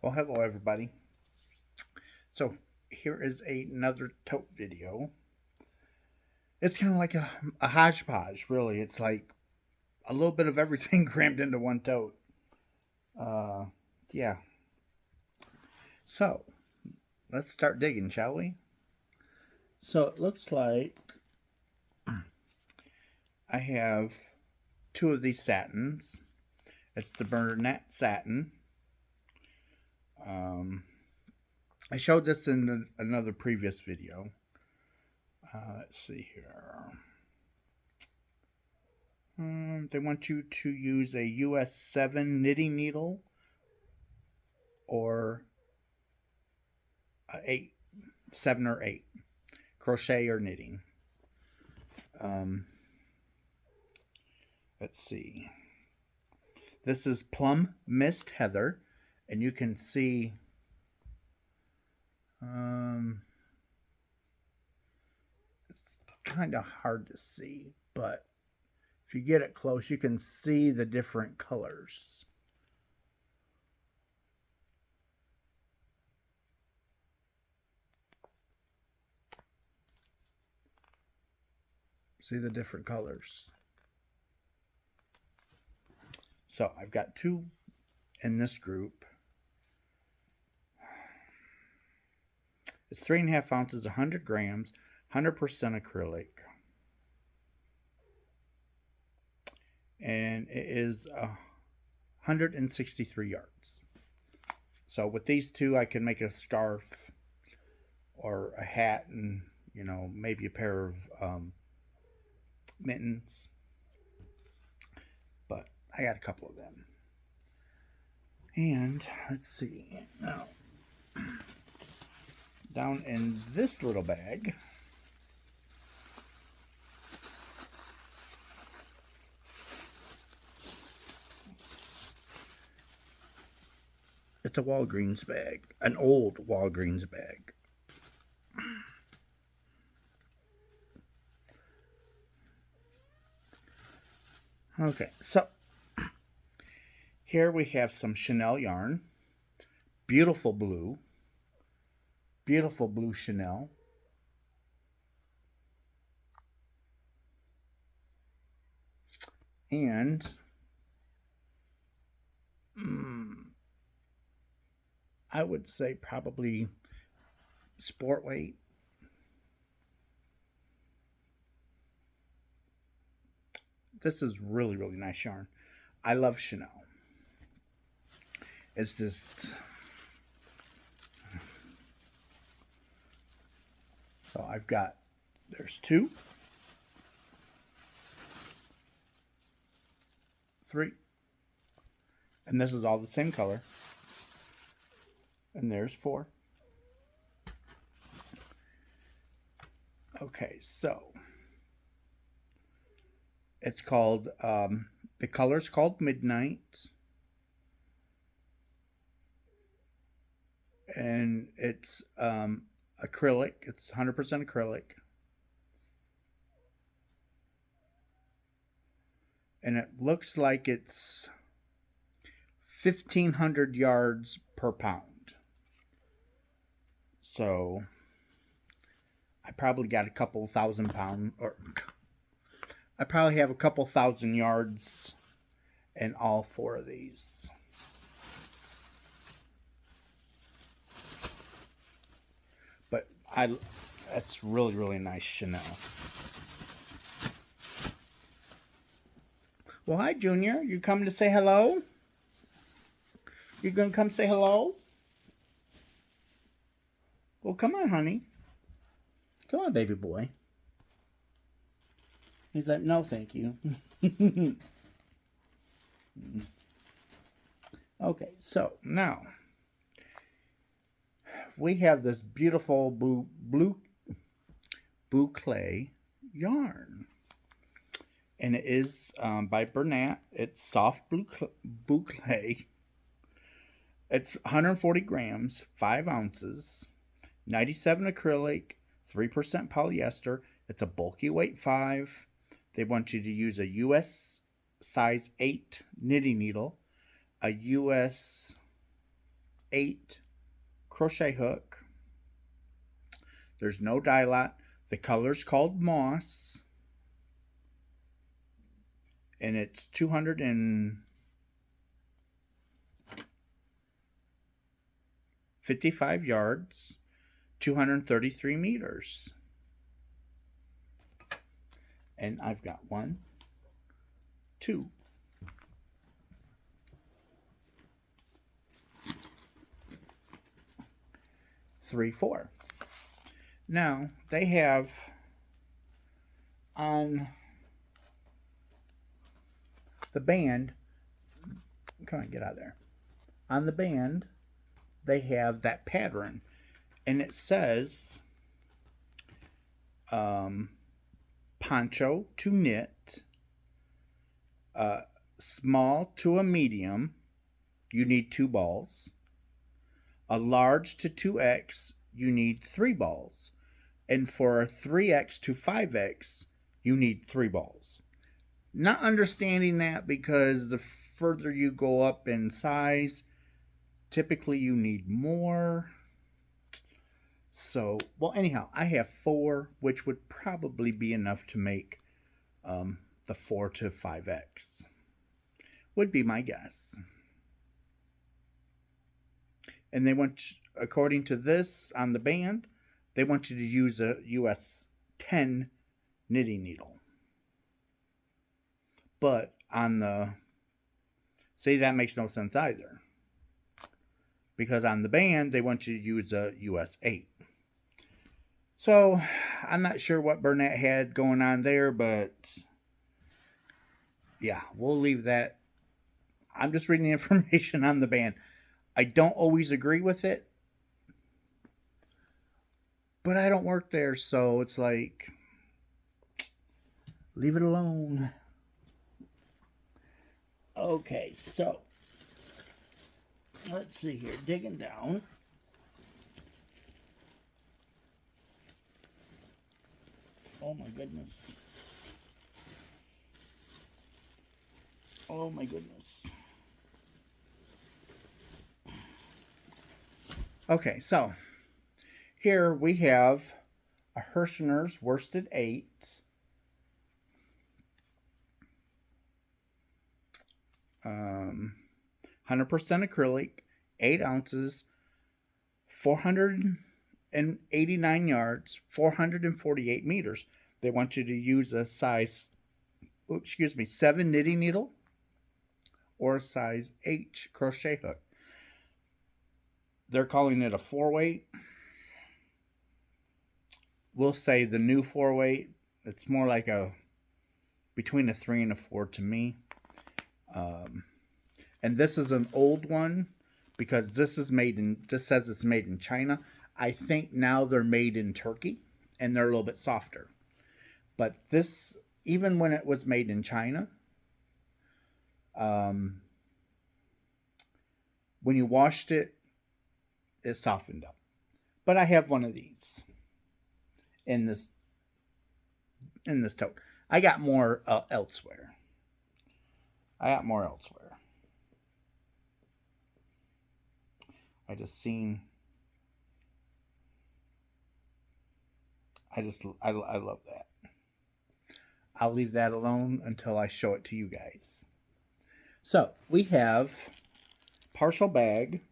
Well, hello everybody. So here is another tote video. It's kind of like a hodgepodge, really. It's like a little bit of everything crammed into one tote. Uh, yeah. So let's start digging, shall we? So it looks like I have two of these satins. It's the Bernat satin. Um, I showed this in another previous video. Let's see here. They want you to use a U.S.A knitting needle or a 7 or 8 crochet or knitting. Um, let's see. This is Plum Mist Heather, and you can see it's kind of hard to see, but if you get it close, you can see the different colors. See the different colors. So I've got two in this group. It's 3.5 ounces, 100 grams, 100% acrylic. And it is 163 yards. So with these two, I can make a scarf or a hat and, maybe a pair of mittens. But I got a couple of them. And let's see. Now, down in this little bag, it's a Walgreens bag, an old Walgreens bag. Okay, so here we have some Chanel yarn, beautiful blue Chanel. And I would say probably sport weight. This is really, really nice yarn. I love Chanel. It's just... So there's 2, 3, and this is all the same color. And there's 4. Okay, so it's called, the color's called Midnight. And it's acrylic. It's 100% acrylic. And it looks like it's 1,500 yards per pound. So I probably got a couple thousand pounds, or I probably have a couple thousand yards in all 4 of these. But that's really, really nice Chanel. Well, hi, Junior. You coming to say hello? You gonna come say hello? Well, come on, honey. Come on, baby boy. He's like, no, thank you. Okay, so now we have this beautiful blue boucle yarn. And it is by Bernat. It's soft boucle. It's 140 grams, 5 ounces, 97 acrylic, 3% polyester. It's a bulky weight 5. They want you to use a U.S. size 8 knitting needle, a U.S. 8 crochet hook. There's no dye lot. The color's called moss. And it's 255 yards, 233 meters. And I've got 1, 2, 3, 4. Now, they have on the band, come on, get out of there. On the band, they have that pattern, and it says poncho to knit, small to a medium, you need 2 balls. A large to 2X, you need 3 balls. And for a 3X to 5X, you need 3 balls. Not understanding that, because the further you go up in size, typically you need more. So, well, anyhow, I have 4, which would probably be enough to make the 4 to 5X. Would be my guess. And they want, according to this on the band, they want you to use a U.S. 10 knitting needle. But on the, see, that makes no sense either. Because on the band, they want you to use a U.S. 8. So, I'm not sure what Bernat had going on there, but yeah, we'll leave that. I'm just reading the information on the band. I don't always agree with it, but I don't work there, so it's like, leave it alone. Okay, so let's see here, digging down. Oh my goodness. Oh my goodness. Okay, so here we have a Hershner's worsted 8. 100% acrylic, 8 ounces, 489 yards, 448 meters. They want you to use a size, 7 knitting needle or a size H crochet hook. They're calling it a 4-weight. We'll say the new 4-weight. It's more like between a 3 and a 4 to me. And this is an old one, because this says it's made in China. I think now they're made in Turkey, and they're a little bit softer. But this, even when it was made in China, when you washed it, it softened up. But I have one of these in this tote. I got more elsewhere. I love that. I'll leave that alone until I show it to you guys. So we have partial bag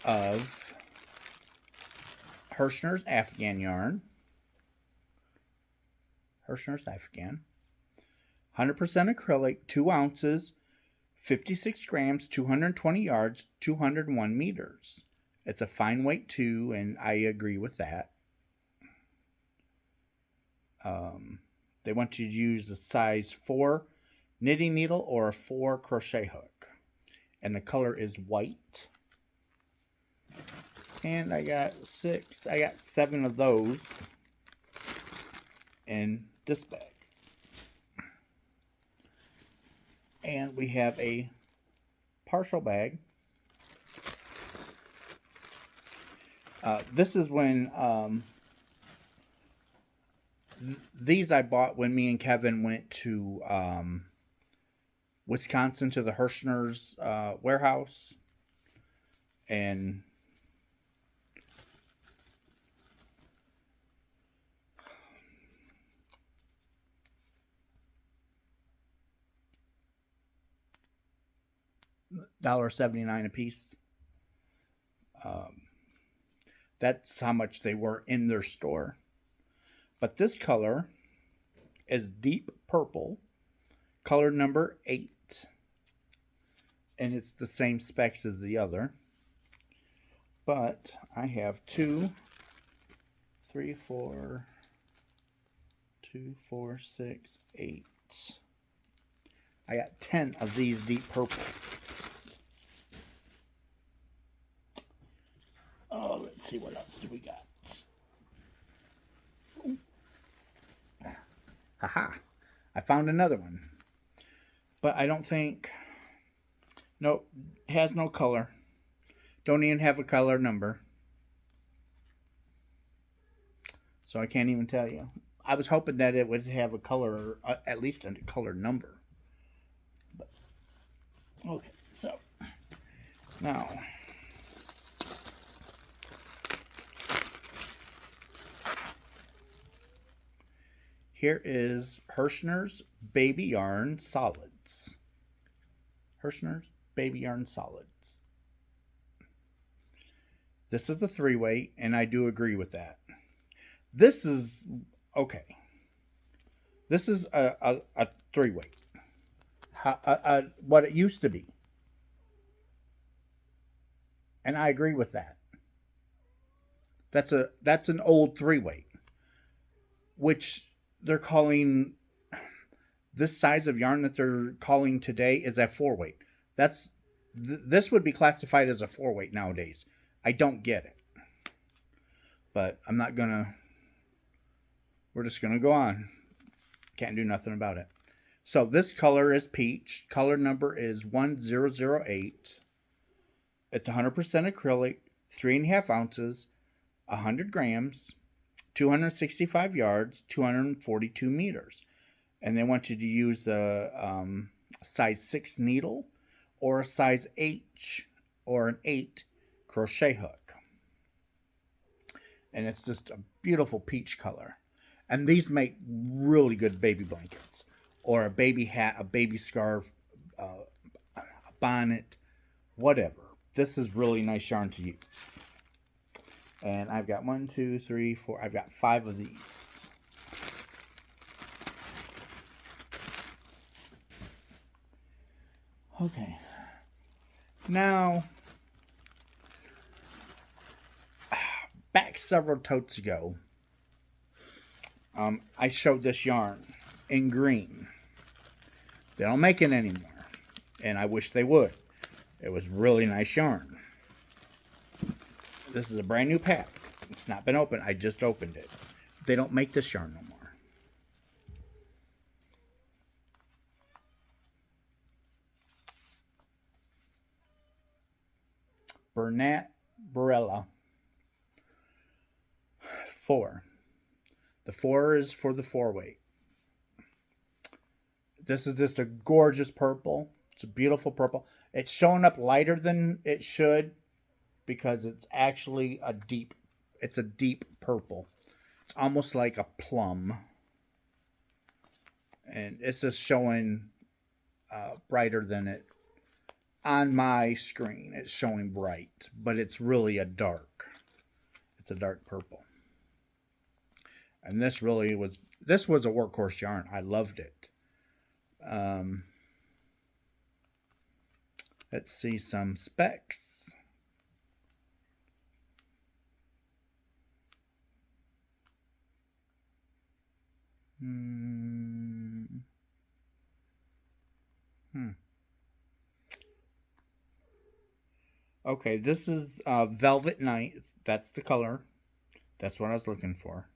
of Hershner's Afghan yarn. Hershner's Afghan. 100% acrylic, 2 ounces, 56 grams, 220 yards, 201 meters. It's a fine weight too, and I agree with that. They want you to use a size 4 knitting needle or a 4 crochet hook. And the color is white. And I got 7 of those in this bag. And we have a partial bag. This is when these I bought when me and Kevin went to Wisconsin to the Hershner's warehouse. And $1.79 a piece. That's how much they were in their store. But this color is deep purple, color number 8. And it's the same specs as the other. But I have 2, 3, 4, 2, 4, 6, 8. I got 10 of these deep purple. Oh, let's see, what else do we got? Haha, I found another one. But I don't think, nope, has no color. Don't even have a color number. So I can't even tell you. I was hoping that it would have a color, at least a color number. But, okay, so now here is Hershner's Baby Yarn Solids. Hershner's Baby Yarn Solids. This is a 3-weight, and I do agree with that. This is, okay. This is a 3-weight. What it used to be. And I agree with that. That's an old 3-weight. Which they're calling, this size of yarn that they're calling today is a 4-weight. This would be classified as a 4-weight nowadays. I don't get it. But I'm not gonna, we're just gonna go on. Can't do nothing about it. So this color is peach. Color number is 1008. It's 100% acrylic, 3.5 ounces, 100 grams, 265 yards, 242 meters. And they want you to use the size 6 needle or a size H or an 8 crochet hook. And it's just a beautiful peach color. And these make really good baby blankets or a baby hat, a baby scarf, a bonnet, whatever. This is really nice yarn to use. And I've got 1, 2, 3, 4. I've got 5 of these. Okay. Now, back several totes ago, I showed this yarn in green. They don't make it anymore, and I wish they would. It was really nice yarn. This is a brand new pack. It's not been opened. I just opened it. They don't make this yarn no more. Bernat Barella. 4. The 4 is for the 4-weight. This is just a gorgeous purple. It's a beautiful purple. It's showing up lighter than it should because it's actually a deep purple. It's almost like a plum. And it's just showing brighter than it. On my screen, it's showing bright, but it's really it's a dark purple. And this was a workhorse yarn. I loved it. Let's see some specs. Okay, this is Velvet Night. That's the color. That's what I was looking for.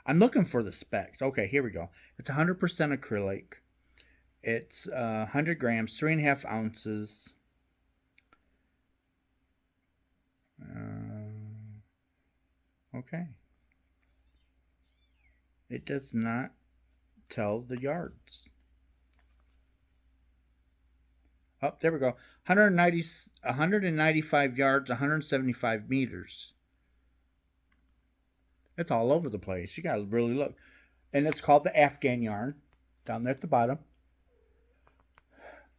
I'm looking for the specs. Okay, here we go. It's 100% acrylic. It's 100 grams, 3.5 ounces. Okay. It does not tell the yards. Oh, there we go. 190, 195 yards, 175 meters. It's all over the place. You got to really look. And it's called the Afghan yarn down there at the bottom.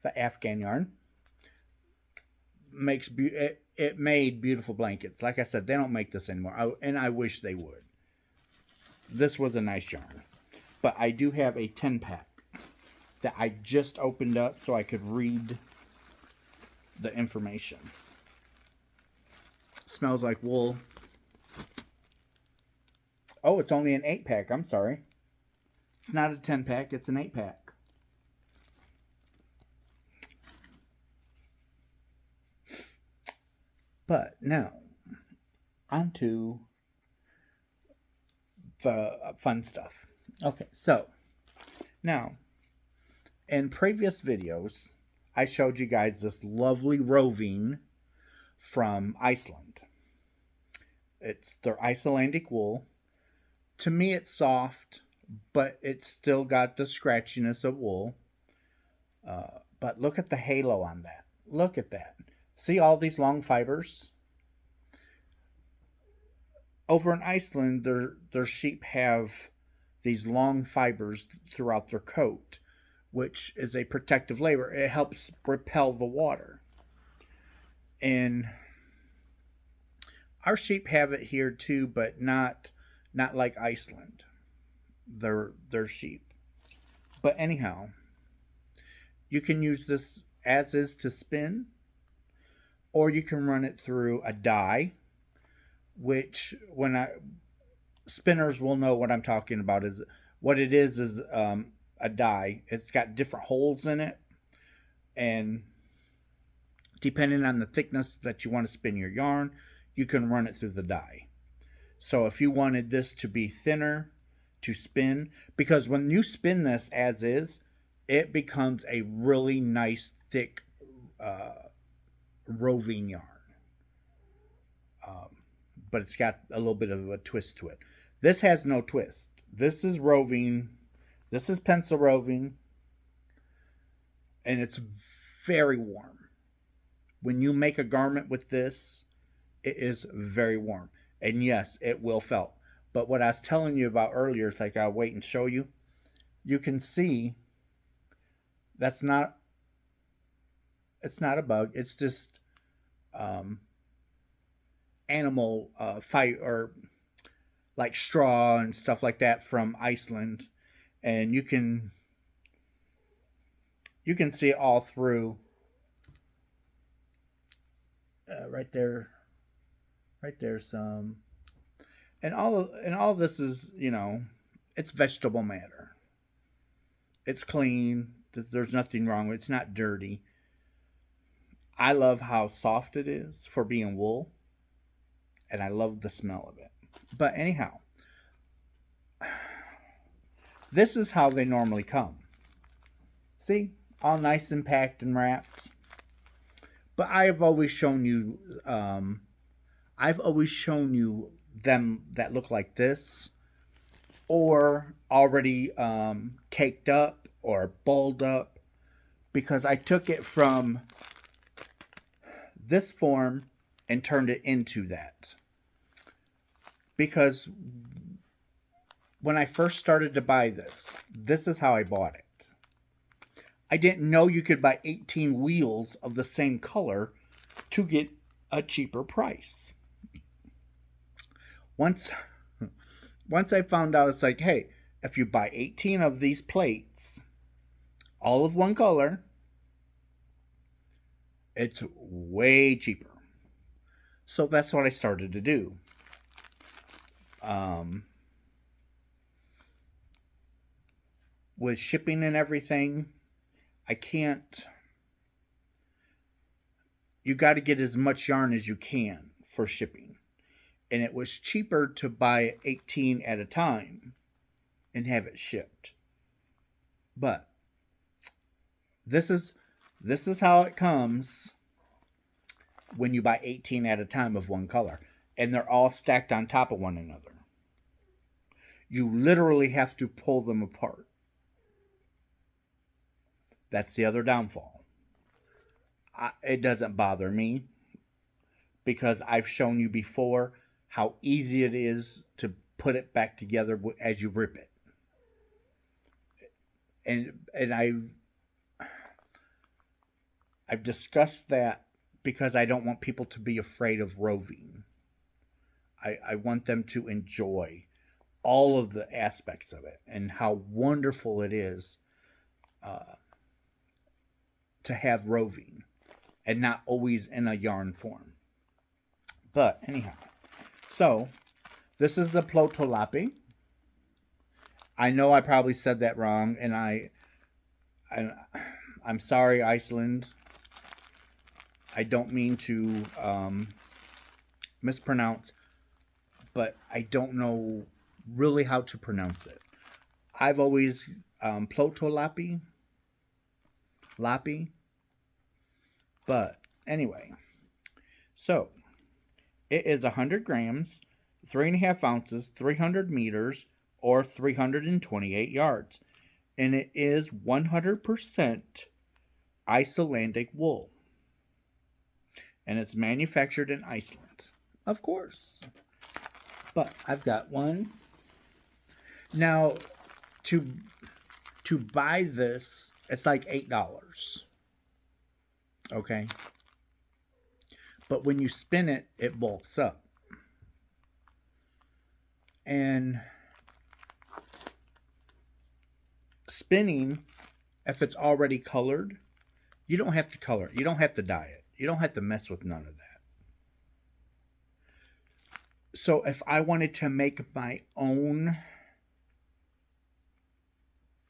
The Afghan yarn it made beautiful blankets. Like I said, they don't make this anymore, and I wish they would. This was a nice yarn. But I do have a 10-pack that I just opened up so I could read the information. Smells like wool. Oh, it's only an 8-pack. I'm sorry. It's not a 10-pack. It's an 8-pack. But now, on to the fun stuff. Okay, so now, in previous videos, I showed you guys this lovely roving from Iceland. It's their Icelandic wool. To me, it's soft, but it's still got the scratchiness of wool. But look at the halo on that. Look at that. See all these long fibers? Over in Iceland, their sheep have these long fibers throughout their coat, which is a protective layer. It helps repel the water. And our sheep have it here too, but not like Iceland. They're sheep. But anyhow, you can use this as is to spin, or you can run it through a dye, which spinners will know what I'm talking about. Is what it is a dye. It's got different holes in it, and depending on the thickness that you want to spin your yarn, you can run it through the dye. So if you wanted this to be thinner to spin, because when you spin this as is, it becomes a really nice thick roving yarn. But it's got a little bit of a twist to it. This has no twist. This is roving. This is pencil roving. And it's very warm. When you make a garment with this, it is very warm. And yes, it will felt. But what I was telling you about earlier, it's like I'll wait and show you. You can see it's not a bug. It's just animal fight or like straw and stuff like that from Iceland, and you can see it all through right there. Right there, some, and all this is, it's vegetable matter. It's clean. There's nothing wrong with it. It's not dirty. I love how soft it is for being wool, and I love the smell of it. But anyhow, this is how they normally come. See, all nice and packed and wrapped. But I've always shown you them that look like this, or already caked up or balled up, because I took it from this form and turned it into that. Because when I first started to buy this is how I bought it. I didn't know you could buy 18 wheels of the same color to get a cheaper price. Once I found out, it's like, hey, if you buy 18 of these plates, all of one color, it's way cheaper. So that's what I started to do. With shipping and everything, you got to get as much yarn as you can for shipping. And it was cheaper to buy 18 at a time and have it shipped. But this is how it comes when you buy 18 at a time of one color. And they're all stacked on top of one another. You literally have to pull them apart. That's the other downfall. it doesn't bother me because I've shown you before how easy it is to put it back together as you rip it. And I've discussed that because I don't want people to be afraid of roving. I want them to enjoy all of the aspects of it and how wonderful it is uh, to have roving and not always in a yarn form. But anyhow, so this is the plotolapi. I know I probably said that wrong, and I'm sorry, Iceland. I don't mean to mispronounce, but I don't know really how to pronounce it. I've always plotolapi, lapi, but anyway. So it is 100 grams, 3.5 ounces, 300 meters, or 328 yards, and it is 100% Icelandic wool, and it's manufactured in Iceland, of course. But I've got one now. To buy this, it's like $8. Okay, but when you spin it, it bulks up, and spinning, if it's already colored, you don't have to color it. You don't have to dye it. You don't have to mess with none of that. So if I wanted to make my own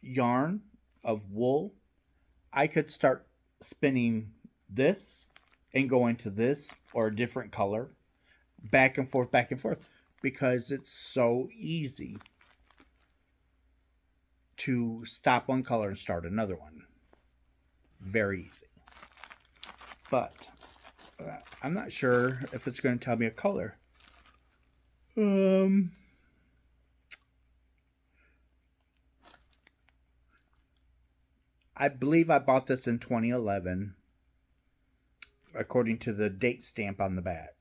yarn of wool, I could start spinning this and go into this or a different color, back and forth, because it's so easy to stop one color and start another one. Very easy. But I'm not sure if it's going to tell me a color. I believe I bought this in 2011, according to the date stamp on the back.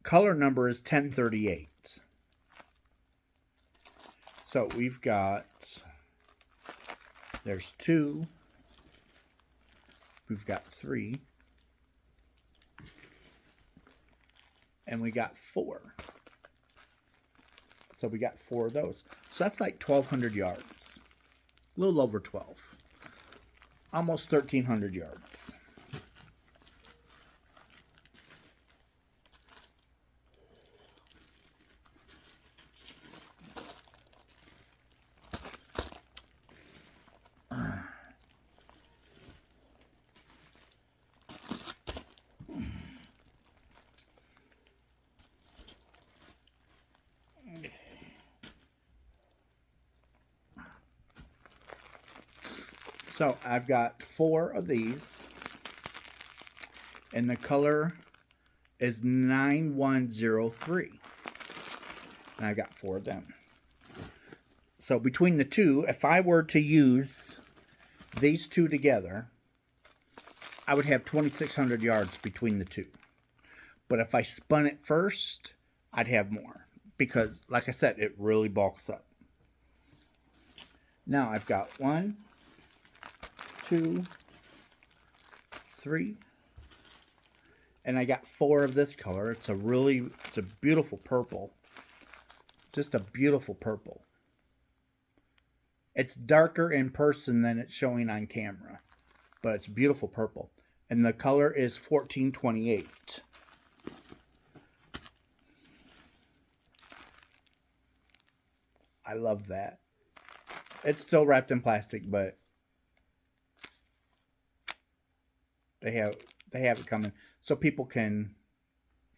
Color number is 1038. So we've got, there's 2, we've got 3, and we got 4. So we got 4 of those. So that's like 1,200 yards. A little over 12. Almost 1,300 yards. So I've got 4 of these, and the color is 9103, and I got 4 of them. So between the two, if I were to use these two together, I would have 2,600 yards between the two. But if I spun it first, I'd have more, because like I said, it really bulks up. Now I've got 1, 2, 3, and I got 4 of this color. It's a beautiful purple. Just a beautiful purple. It's darker in person than it's showing on camera, but it's beautiful purple. And the color is 1428. I love that. It's still wrapped in plastic, but they have it coming so people can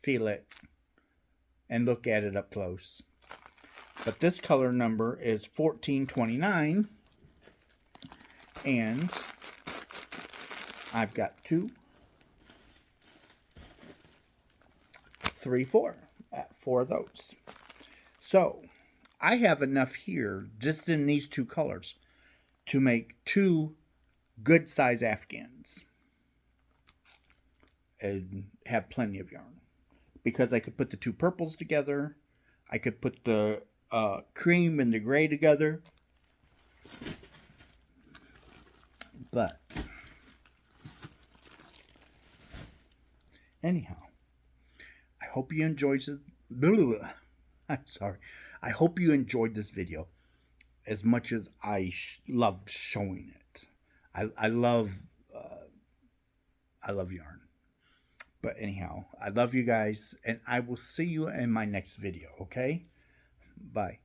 feel it and look at it up close. But this color number is 1429, and I've got 2, 3, 4. 4 of those. So I have enough here, just in these 2 colors, to make 2 good size Afghans. and have plenty of yarn. Because I could put the two purples together. I could put the cream and the gray together. But anyhow, I hope you enjoyed it. I'm sorry. I hope you enjoyed this video as much as I loved showing it. I love yarn. But anyhow, I love you guys, and I will see you in my next video, okay? Bye.